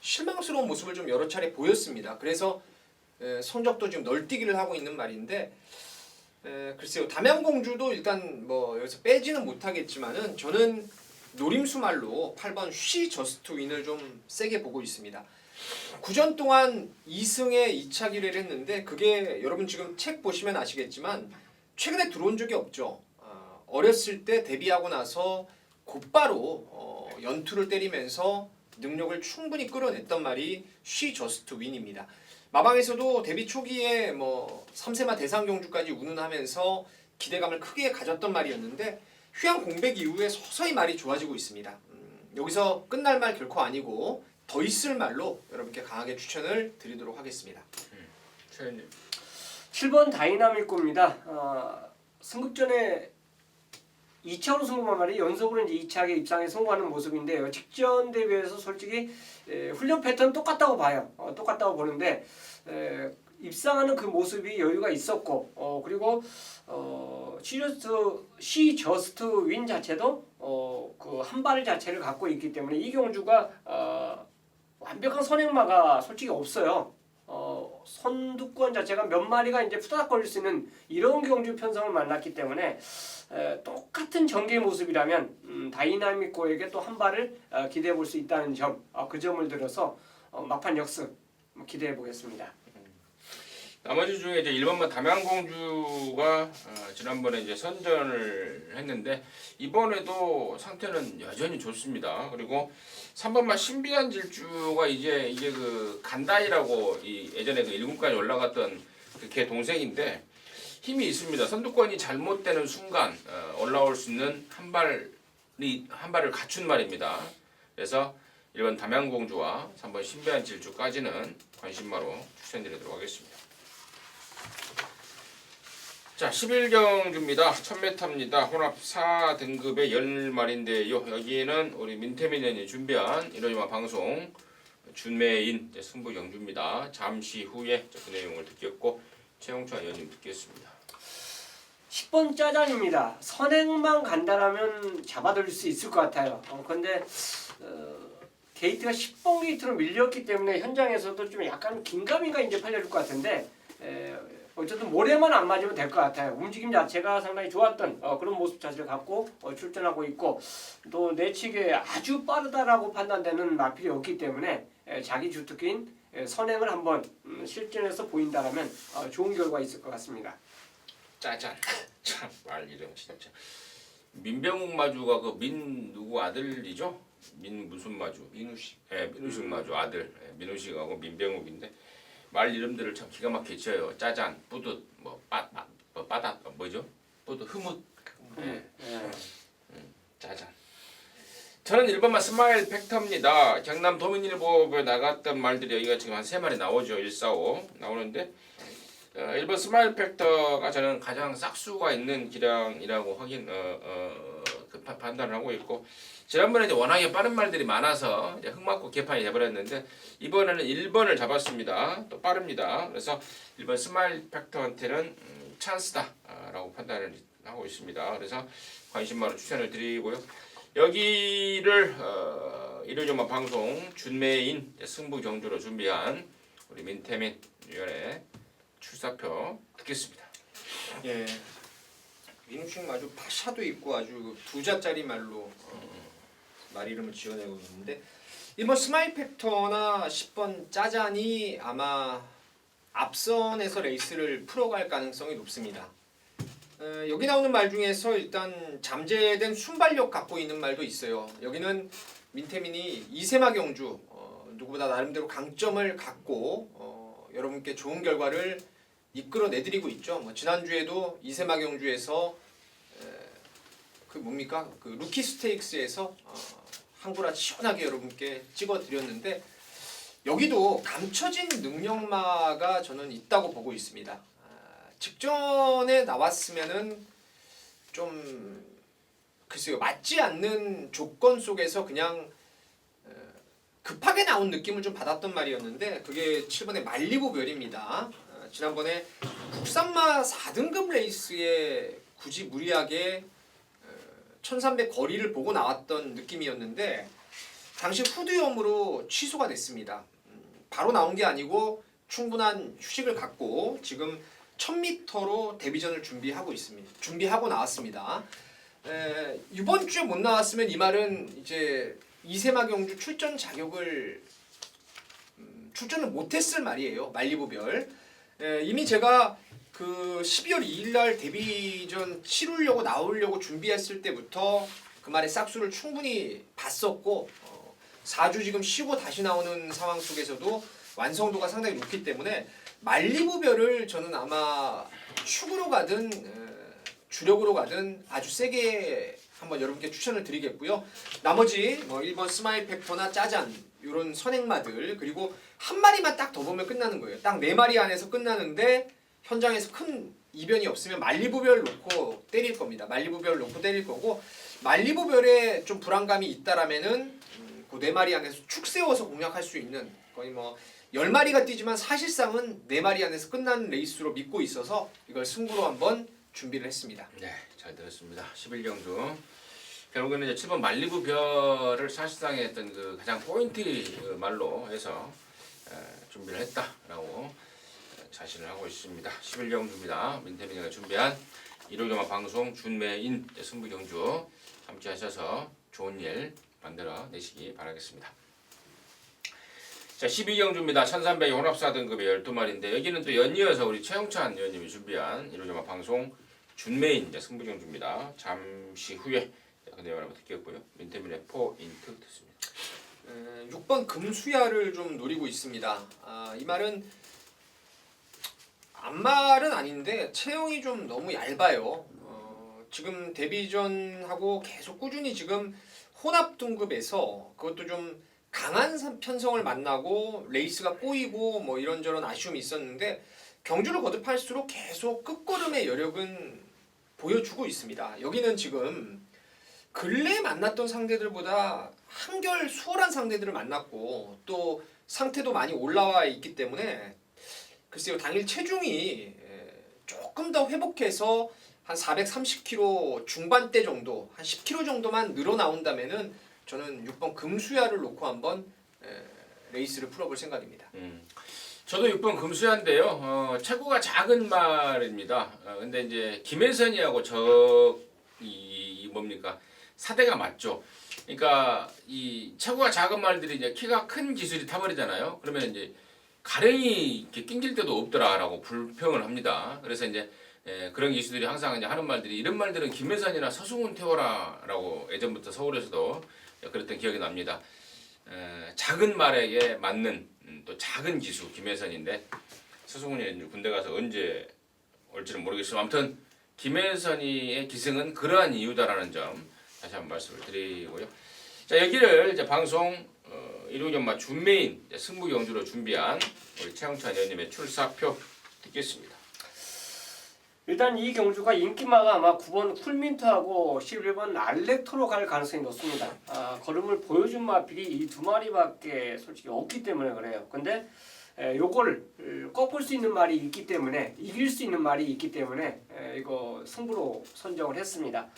실망스러운 모습을 좀 여러 차례 보였습니다. 그래서 성적도 지금 널뛰기를 하고 있는 말인데 글쎄요, 담양공주도 일단 뭐 여기서 빼지는 못하겠지만은 저는 노림수 말로 8번 쉬 저스트 윈을 좀 세게 보고 있습니다. 9전 동안 2승에 2차 기회를 했는데 그게 여러분 지금 책 보시면 아시겠지만 최근에 들어온 적이 없죠. 어렸을 때 데뷔하고 나서 곧바로 연투를 때리면서 능력을 충분히 끌어냈던 말이 쉬 저스트 윈입니다. 마방에서도 데뷔 초기에 뭐 3세마 대상 경주까지 운운하면서 기대감을 크게 가졌던 말이었는데 휴양 공백 이후에 서서히 말이 좋아지고 있습니다. 여기서 끝날 말 결코 아니고 더 있을 말로 여러분께 강하게 추천을 드리도록 하겠습니다. 최현님. 7번 다이나믹고입니다. 승급전에 2차로 승부한 말이 연속으로 이제 2차에 입상에 성공하는 모습인데요. 직전 대비해서 솔직히 훈련 패턴 똑같다고 봐요. 똑같다고 보는데 입상하는 그 모습이 여유가 있었고 그리고 시 저스트 윈 자체도 그 한 발 자체를 갖고 있기 때문에 이 경주가 완벽한 선행마가 솔직히 없어요. 선두권 자체가 몇 마리가 이제 푸다닥 걸릴 수 있는 이런 경주 편성을 만났기 때문에 똑같은 전개의 모습이라면 다이나믹고에게 또 한 발을 기대해 볼 수 있다는 점, 그 점을 들어서 막판 역습 기대해 보겠습니다. 나머지 중에 이제 1번만 담양공주가 지난번에 이제 선전을 했는데 이번에도 상태는 여전히 좋습니다. 그리고 3번만 신비한 질주가 이제 그 간다이라고 예전에 그 1군까지 올라갔던 그 걔 동생인데 힘이 있습니다. 선두권이 잘못되는 순간 올라올 수 있는 한 발을 갖춘 말입니다. 그래서 1번 담양공주와 3번 신비한 질주까지는 관심마로 추천드리도록 하겠습니다. 자, 11경주입니다. 1000m입니다. 혼합 4등급의 10마리인데요. 여기는 우리 민태민 의원이 준비한 이러지마 방송 준매인 승부 경주입니다. 잠시 후에 그 내용을 듣겠고 최홍찬 의원님 듣겠습니다. 10번 짜잔입니다. 선행만 간다라면 잡아들일 수 있을 것 같아요. 그런데 게이트가 10번 게이트로 밀렸기 때문에 현장에서도 좀 약간 긴가민가 이제 팔려줄 것 같은데 어쨌든 모래만 안 맞으면 될 것 같아요. 움직임 자체가 상당히 좋았던 그런 모습 자체를 갖고 출전하고 있고 또 내치기에 아주 빠르다라고 판단되는 마필이 없기 때문에 자기 주특기인 선행을 한번 실전에서 보인다라면 좋은 결과 있을 것 같습니다. 짜잔. 참 말 이름 진짜. 민병욱 마주가 그 민 누구 아들이죠? 민 무슨 마주? 민우식. 민우식 마주 아들. 민우식하고 민병욱인데 말 이름들을 참 기가 막히게 지어요. 짜잔, 뿌듯, 빠닷, 뭐죠? 뿌듯, 흐뭇. 짜잔. 저는 1번만 스마일 팩터입니다. 경남 도민일보에 나갔던 말들이 여기가 지금 한 3마리 나오죠. 145 나오는데 1번 스마일 팩터가 저는 가장 싹수가 있는 기량이라고 판단을 하고 있고 지난번에 이제 워낙에 빠른 말들이 많아서 이제 흙맞고 개판이 돼버렸는데 이번에는 1번을 잡았습니다. 또 빠릅니다. 그래서 1번 스마일 팩터한테는 찬스다라고 판단을 하고 있습니다. 그래서 관심만으로 추천을 드리고요. 여기를 일요일만 방송 준매인 승부 경주로 준비한 우리 민태민 위원의 출사표 듣겠습니다. 예. 민우식 마주 파샤도 있고 아주 두자짜리 말로 말 이름을 지어내고 있는데 1번 스마일 팩터나 10번 짜잔이 아마 앞선에서 레이스를 풀어갈 가능성이 높습니다. 여기 나오는 말 중에서 일단 잠재된 순발력 갖고 있는 말도 있어요. 여기는 민태민이 이세마 경주 누구보다 나름대로 강점을 갖고 여러분께 좋은 결과를 이끌어내드리고 있죠. 지난주에도 이세마 경주에서 그 뭡니까? 그 루키 스테이크스에서 한구라 시원하게 여러분께 찍어드렸는데 여기도 감춰진 능력마가 저는 있다고 보고 있습니다. 직전에 나왔으면은 좀 글쎄요 맞지 않는 조건 속에서 그냥 급하게 나온 느낌을 좀 받았던 말이었는데 그게 7번의 말리부 별입니다. 지난번에 국산마 4등급 레이스에 굳이 무리하게 1300 거리를 보고 나왔던 느낌이었는데 당시 후두염으로 취소가 됐습니다. 바로 나온 게 아니고 충분한 휴식을 갖고 지금 1000m로 데뷔전을 준비하고 나왔습니다. 이번 주에 못 나왔으면 이 말은 이제 이세마 경주 출전 자격을 출전을 못했을 말이에요. 말리부별. 이미 제가 그 12월 2일날 데뷔전 치르려고 나오려고 준비했을 때부터 그 말의 싹수를 충분히 봤었고 4주 지금 쉬고 다시 나오는 상황 속에서도 완성도가 상당히 높기 때문에 말리부별을 저는 아마 축으로 가든 주력으로 가든 아주 세게 한번 여러분께 추천을 드리겠고요. 나머지 1번 스마일 팩터나 짜잔 이런 선행마들 그리고 한 마리만 딱 더 보면 끝나는 거예요. 딱 4마리 안에서 끝나는데 현장에서 큰 이변이 없으면 말리부별 놓고 때릴 겁니다. 말리부별 놓고 때릴 거고 말리부별에 좀 불안감이 있다라면은 그 4마리 안에서 축 세워서 공략할 수 있는 거의 10마리가 뛰지만 사실상은 4마리 안에서 끝나는 레이스로 믿고 있어서 이걸 승부로 한번 준비를 했습니다. 네, 잘 들었습니다. 11경주 결국에는 이제 7번 말리부별을 사실상의 어떤 그 가장 포인트 말로 해서 준비를 했다라고 자신을 하고 있습니다. 11경주입니다. 민태민이가 준비한 일요일만 방송 준매인 승부경주 함께하셔서 좋은 일 만들어 내시기 바라겠습니다. 자, 12경주입니다. 1300 혼합사 등급의 12마리인데 여기는 또 연이어서 우리 최영찬 의원님이 준비한 일요일만 방송 준매인 승부경주입니다. 잠시 후에 그 내용을 한번 듣겠고요. 민태민의 포인트 듣습니다. 6번 금수야를 좀 노리고 있습니다. 이 말은 앞말은 아닌데 체형이 좀 너무 얇아요. 지금 데뷔전하고 계속 꾸준히 지금 혼합 등급에서 그것도 좀 강한 편성을 만나고 레이스가 꼬이고 이런저런 아쉬움이 있었는데 경주를 거듭할수록 계속 끝걸음의 여력은 보여주고 있습니다. 여기는 지금 근래에 만났던 상대들보다 한결 수월한 상대들을 만났고 또 상태도 많이 올라와 있기 때문에 글쎄요, 당일 체중이 조금 더 회복해서 한 430kg 중반대 정도, 한 10kg 정도만 늘어나온다면은 저는 6번 금수야를 놓고 한번 레이스를 풀어볼 생각입니다. 저도 6번 금수야인데요. 체구가 작은 말입니다. 근데 이제 김혜선이하고 이 뭡니까 사대가 맞죠. 그러니까 이 체구가 작은 말들이 이제 키가 큰 기술이 타버리잖아요. 그러면 이제 가랭이 이렇게 낑길 때도 없더라라고 불평을 합니다. 그래서 이제 그런 기수들이 항상 이제 하는 말들이 이런 말들은 김혜선이나 서승훈 태워라라고 예전부터 서울에서도 그랬던 기억이 납니다. 작은 말에 맞는 또 작은 기수 김혜선인데 서승훈이 군대 가서 언제 올지는 모르겠지만 아무튼 김혜선이의 기승은 그러한 이유다라는 점 다시 한번 말씀을 드리고요. 자 여기를 이제 방송 일요연마 준메인 승부 경주로 준비한 우리 최영찬 의원님의 출사표 듣겠습니다. 일단 이 경주가 인기마가 아마 9번 쿨민트하고 11번 알렉토로 갈 가능성이 높습니다. 걸음을 보여준 마필이 이 두 마리밖에 솔직히 없기 때문에 그래요. 근데 요걸 꺾을 수 있는 말이 있기 때문에 이길 수 있는 말이 있기 때문에 이거 승부로 선정을 했습니다.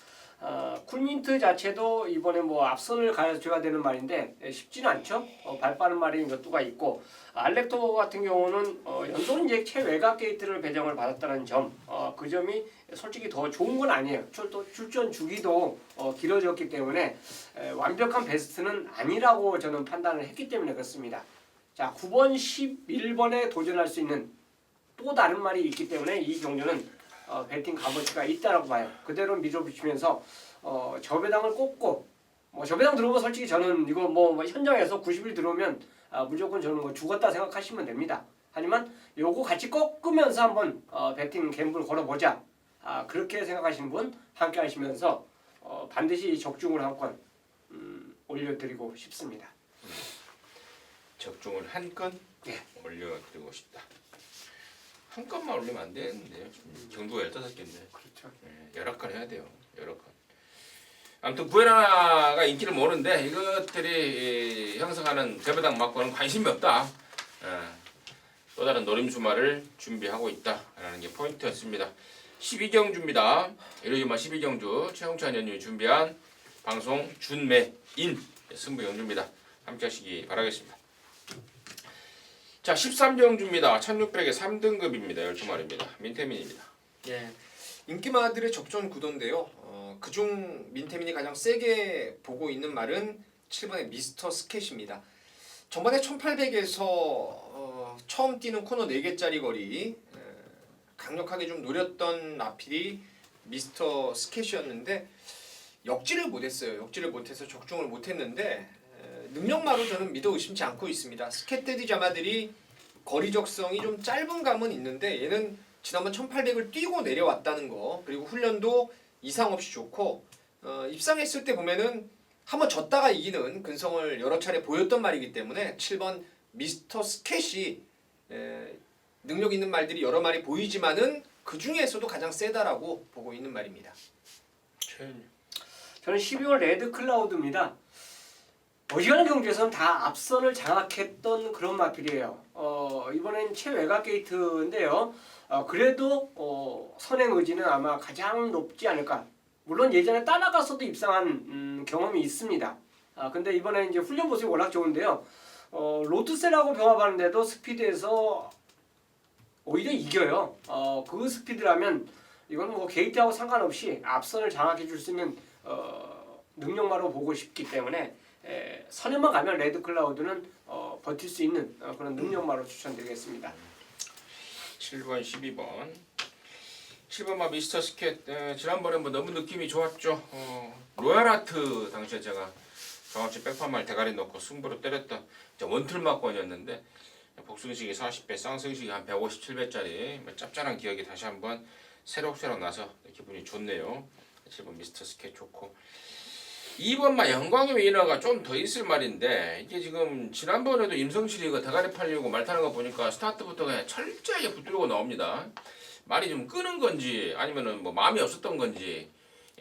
쿨민트 자체도 이번에 뭐 앞선을 가져야 되는 말인데 쉽지는 않죠. 발 빠른 말인 것도가 있고 알렉토 같은 경우는 연속 이제 최외곽 게이트를 배정을 받았다는 점, 그 점이 솔직히 더 좋은 건 아니에요. 출전 주기도 길어졌기 때문에 완벽한 베스트는 아니라고 저는 판단을 했기 때문에 그렇습니다. 자, 9번, 11번에 도전할 수 있는 또 다른 말이 있기 때문에 이 경주는 배팅 값어치가 있다라고 봐요. 그대로 밀어붙이면서 저배당을 꼽고 저배당 들어오면 솔직히 저는 이거 뭐 현장에서 90일 들어오면 무조건 저는 뭐 죽었다 생각하시면 됩니다. 하지만 요거 같이 꺾으면서 한번 배팅 갬블 걸어보자. 그렇게 생각하시는 분 함께 하시면서 반드시 적중을 한 건 올려드리고 싶습니다. 적중을 한 건 올려드리고 싶다. 한 건만 올리면 안 되는데요. 경주가 15개인데. 그렇죠. 여러 건 해야 돼요. 여러 건. 아무튼 부에라가 인기를 모르는데 이것들이 형성하는 대배당 막고는 관심이 없다. 또 다른 노림수말을 준비하고 있다라는 게 포인트였습니다. 12경주입니다. 일요일만 12경주 최홍찬 의원님이 준비한 방송 준매인 승부 경주입니다. 함께 하시기 바라겠습니다. 자 13경주입니다. 1600에 3등급입니다. 12마리입니다. 민태민입니다. 예, 인기마들의 접전 구도인데요. 그중 민태민이 가장 세게 보고 있는 말은 7번의 미스터 스캣입니다. 전번에 1800에서 처음 뛰는 코너 4개짜리 거리 강력하게 좀 노렸던 라필이 미스터 스캣이었는데 역지를 못했어요. 역지를 못해서 적중을 못했는데 능력마로 저는 믿어 의심치 않고 있습니다. 스캣데디 자마들이 거리 적성이 좀 짧은 감은 있는데 얘는 지난번 1800을 뛰고 내려왔다는 거 그리고 훈련도 이상 없이 좋고 입상했을 때 보면은 한번 졌다가 이기는 근성을 여러 차례 보였던 말이기 때문에 7번 미스터 스캣이 능력 있는 말들이 여러 마리 보이지만은 그 중에서도 가장 세다라고 보고 있는 말입니다. 저는 12월 레드 클라우드입니다. 어지간한 경주에서는 다 앞선을 장악했던 그런 마필이에요. 이번엔 최외곽 게이트인데요. 그래도 선행 의지는 아마 가장 높지 않을까. 물론 예전에 따라가서도 입상한 경험이 있습니다. 근데 이번에 이제 훈련 모습이 워낙 좋은데요. 로투셀하고 병합하는데도 스피드에서 오히려 이겨요. 그 스피드라면 이건 뭐 게이트하고 상관없이 앞선을 장악해 줄 수 있는 능력마로 보고 싶기 때문에 선에만 가면 레드 클라우드는 버틸 수 있는 그런 능력마로 추천드리겠습니다. 7번, 12번. 7번마 미스터 스캣. 지난번에 뭐 너무 느낌이 좋았죠. 로얄아트 당시에 제가 정확히 백판말 대가리 넣고 승부로 때렸던 원툴막권이었는데 복승식이 40배, 쌍승식이 한 157배짜리 짭짤한 기억이 다시 한번 새록새록 나서 기분이 좋네요. 7번 미스터 스캣 좋고 2번만 영광의 위너가 좀 더 있을 말인데 이게 지금 지난번에도 임성실이 그 대가리 팔려고 말 타는 거 보니까 스타트부터 그냥 철저하게 붙들고 나옵니다. 말이 좀 끄는 건지 아니면은 뭐 마음이 없었던 건지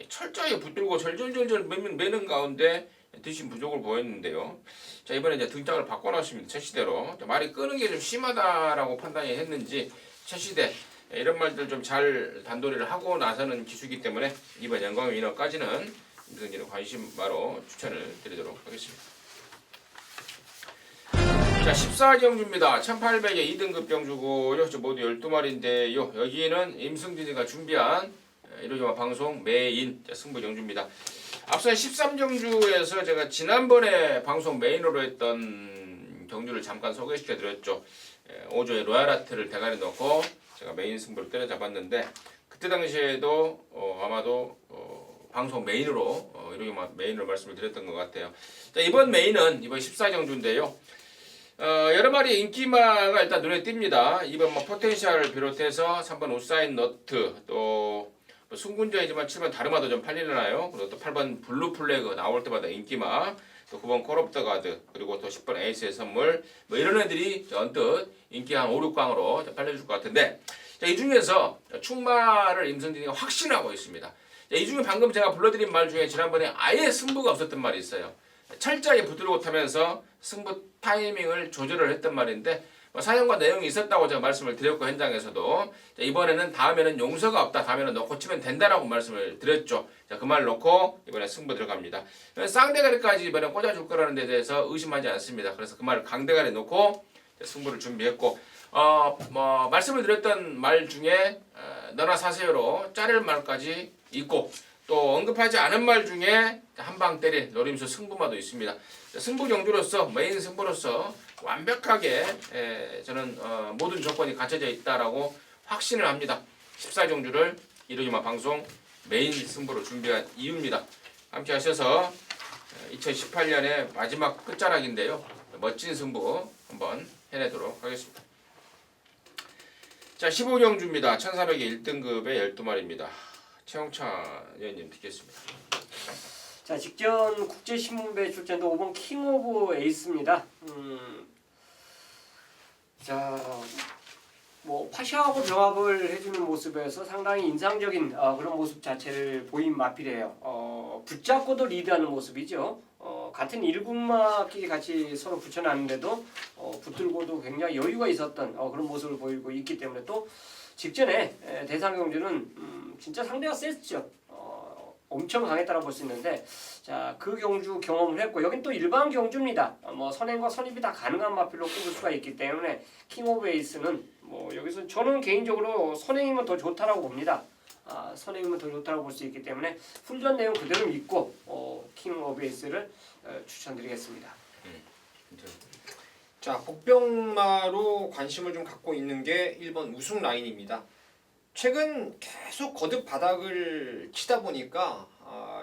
철저하게 붙들고 절절절절 매는 가운데 뒷심 부족을 보였는데요. 자 이번에 이제 등짝을 바꿔놨습니다. 최시대로 말이 끄는 게 좀 심하다라고 판단이 했는지 최시대 이런 말들 좀 잘 단도리를 하고 나서는 기수이기 때문에 이번 영광의 위너까지는 임성진의 관심바로 추천을 드리도록 하겠습니다. 자 14경주입니다. 1800에 2등급 경주고요. 모두 12마리인데요. 여기는 임성진이가 준비한 이로저마 방송 메인 승부 경주입니다. 앞서 13경주에서 제가 지난번에 방송 메인으로 했던 경주를 잠깐 소개시켜 드렸죠. 5조의 로얄아트를 대가리 넣고 제가 메인 승부를 때려잡았는데 그때 당시에도 아마도 방송 메인으로 이렇게 메인으로 말씀을 드렸던 것 같아요. 자, 이번 메인은 이번 14경주인데요. 여러 마리 인기마가 일단 눈에 띕니다. 이번 포텐셜을 비롯해서 3번 우사인 너트 또 순군자이지만 7번 다르마도 좀 팔리나요? 그리고 또 8번 블루 플래그 나올 때마다 인기마 또 9번 콜 오브 더 가드 그리고 또 10번 에이스의 선물 뭐 이런 애들이 언뜻 인기 한 5, 6강으로 팔려줄 것 같은데 자, 이 중에서 충마를 임성진이가 확신하고 있습니다. 자, 이 중에 방금 제가 불러드린 말 중에 지난번에 아예 승부가 없었던 말이 있어요. 철저하게 붙들고 타면서 승부 타이밍을 조절을 했던 말인데 사연과 내용이 있었다고 제가 말씀을 드렸고 현장에서도 자, 이번에는 다음에는 용서가 없다. 다음에는 넣고 치면 된다라고 말씀을 드렸죠. 자, 그 말 넣고 이번에 승부 들어갑니다. 쌍대가리까지 이번에 꽂아줄 거라는 데 대해서 의심하지 않습니다. 그래서 그 말을 강대가리 놓고 승부를 준비했고 말씀을 드렸던 말 중에 너나 사세요로 자를 말까지 있고 또 언급하지 않은 말 중에 한방 때릴 노림수 승부마도 있습니다. 승부 경주로서 메인 승부로서 완벽하게 저는 모든 조건이 갖춰져 있다라고 확신을 합니다. 14경주를 이루지마 방송 메인 승부로 준비한 이유입니다. 함께 하셔서 2018년의 마지막 끝자락인데요. 멋진 승부 한번 해내도록 하겠습니다. 자 15경주입니다. 1400의 1등급의 12마리입니다. 최영찬 위원님 듣겠습니다. 자 직전 국제신문배 출전도 5번 킹 오브 에이스입니다. 자 뭐 파샤하고 병합을 해주는 모습에서 상당히 인상적인 그런 모습 자체를 보인 마필이에요. 붙잡고도 리드하는 모습이죠. 같은 1군마끼리 같이 서로 붙여놨는데도 붙들고도 굉장히 여유가 있었던 그런 모습을 보이고 있기 때문에 또 직전에 대상경주는 진짜 상대가 셌죠. 엄청 강했다고 볼 수 있는데 자 그 경주 경험을 했고 여긴 또 일반 경주입니다. 뭐 선행과 선입이 다 가능한 마필로 꼽을 수가 있기 때문에 킹 오브 에이스는 뭐 여기서 저는 개인적으로 선행이면 더 좋다라고 봅니다. 선행이면 더 좋다고 볼 수 있기 때문에 훈련 내용 그대로 믿고 킹 오브 에이스를 추천드리겠습니다. 자 복병마로 관심을 좀 갖고 있는 게 1번 우승 라인입니다. 최근 계속 거듭 바닥을 치다 보니까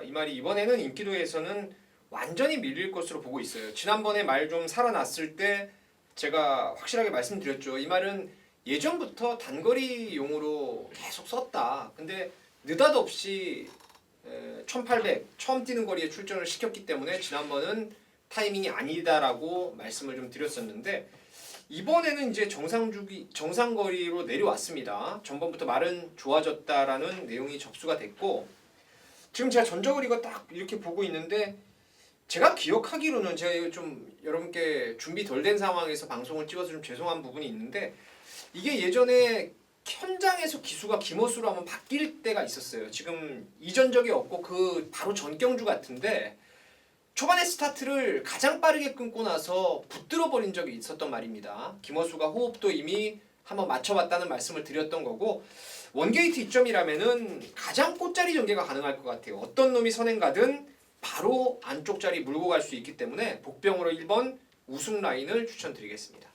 이 말이 이번에는 인기도에서는 완전히 밀릴 것으로 보고 있어요. 지난번에 말 좀 살아났을 때 제가 확실하게 말씀드렸죠. 이 말은 예전부터 단거리용으로 계속 썼다. 근데 느닷없이 1800 처음 뛰는 거리에 출전을 시켰기 때문에 지난번은 타이밍이 아니다라고 말씀을 좀 드렸었는데 이번에는 이제 정상거리로 내려왔습니다. 전번부터 말은 좋아졌다라는 내용이 접수가 됐고 지금 제가 전적거리가 딱 이렇게 보고 있는데 제가 기억하기로는 제가 좀 여러분께 준비 덜 된 상황에서 방송을 찍어서 좀 죄송한 부분이 있는데 이게 예전에 현장에서 기수가 김어수로 한번 바뀔 때가 있었어요. 지금 이전 적이 없고 그 바로 전경주 같은데 초반에 스타트를 가장 빠르게 끊고 나서 붙들어 버린 적이 있었던 말입니다. 김어수가 호흡도 이미 한번 맞춰봤다는 말씀을 드렸던 거고 원게이트 이점이라면은 가장 꽃자리 전개가 가능할 것 같아요. 어떤 놈이 선행 가든 바로 안쪽 자리 물고 갈 수 있기 때문에 복병으로 1번 우승 라인을 추천드리겠습니다.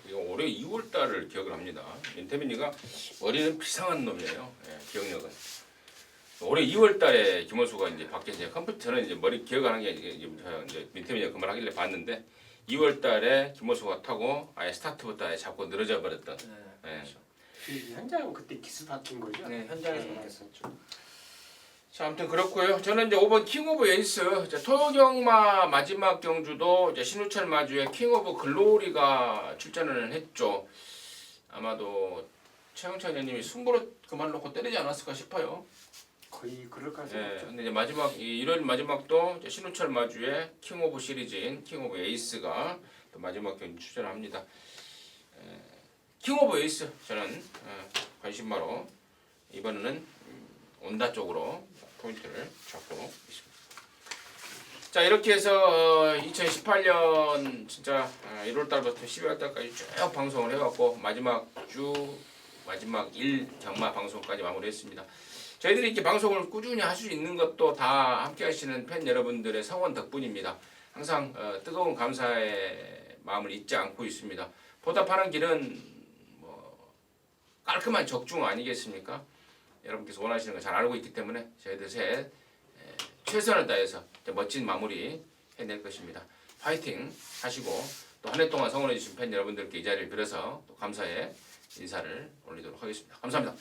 이거 올해 2월달을 기억을 합니다. 민태민이가 머리는 비상한 놈이에요. 기억력은. 올해 2월달에 김원수가 이제 밖에 이제 컴퓨터는 이제 머리 기억하는 게 이제 민태민이가 그 말 하길래 봤는데 2월달에 김원수가 타고 아예 스타트부터 아예 잡고 늘어져 버렸던. 그렇죠. 현장은 그때 기수 바뀐 거죠? 네, 현장에서 바뀌었었죠. 자, 아무튼 그렇고요. 저는 이제 5번 킹 오브 에이스 토요경마 마지막 경주도 이제 신우철 마주에 킹 오브 글로리가 출전을 했죠. 아마도 최영찬 의원님이 승부로 그만 놓고 때리지 않았을까 싶어요. 거의 그럴 예, 가능성이 근데 이제 마지막 이 일요일 마지막도 이제 신우철 마주에 킹 오브 시리즈인 킹 오브 에이스가 또 마지막 경기 출전합니다. 킹 오브 에이스 저는 관심마로 이번에는 온다 쪽으로 포인트를 잡고 있습니다. 자, 이렇게 해서 2018년 진짜 1월 달부터 12월 달까지 쭉 방송을 해왔고 마지막 주 마지막 일 경마 방송까지 마무리했습니다. 저희들이 이렇게 방송을 꾸준히 할 수 있는 것도 다 함께 하시는 팬 여러분들의 성원 덕분입니다. 항상 뜨거운 감사의 마음을 잊지 않고 있습니다. 보답하는 길은 뭐 깔끔한 적중 아니겠습니까? 여러분께서 원하시는 거 잘 알고 있기 때문에 저희들 셋 최선을 다해서 멋진 마무리 해낼 것입니다. 파이팅 하시고 또 한 해 동안 성원해 주신 팬 여러분들께 이 자리를 빌어서 또 감사의 인사를 올리도록 하겠습니다. 감사합니다.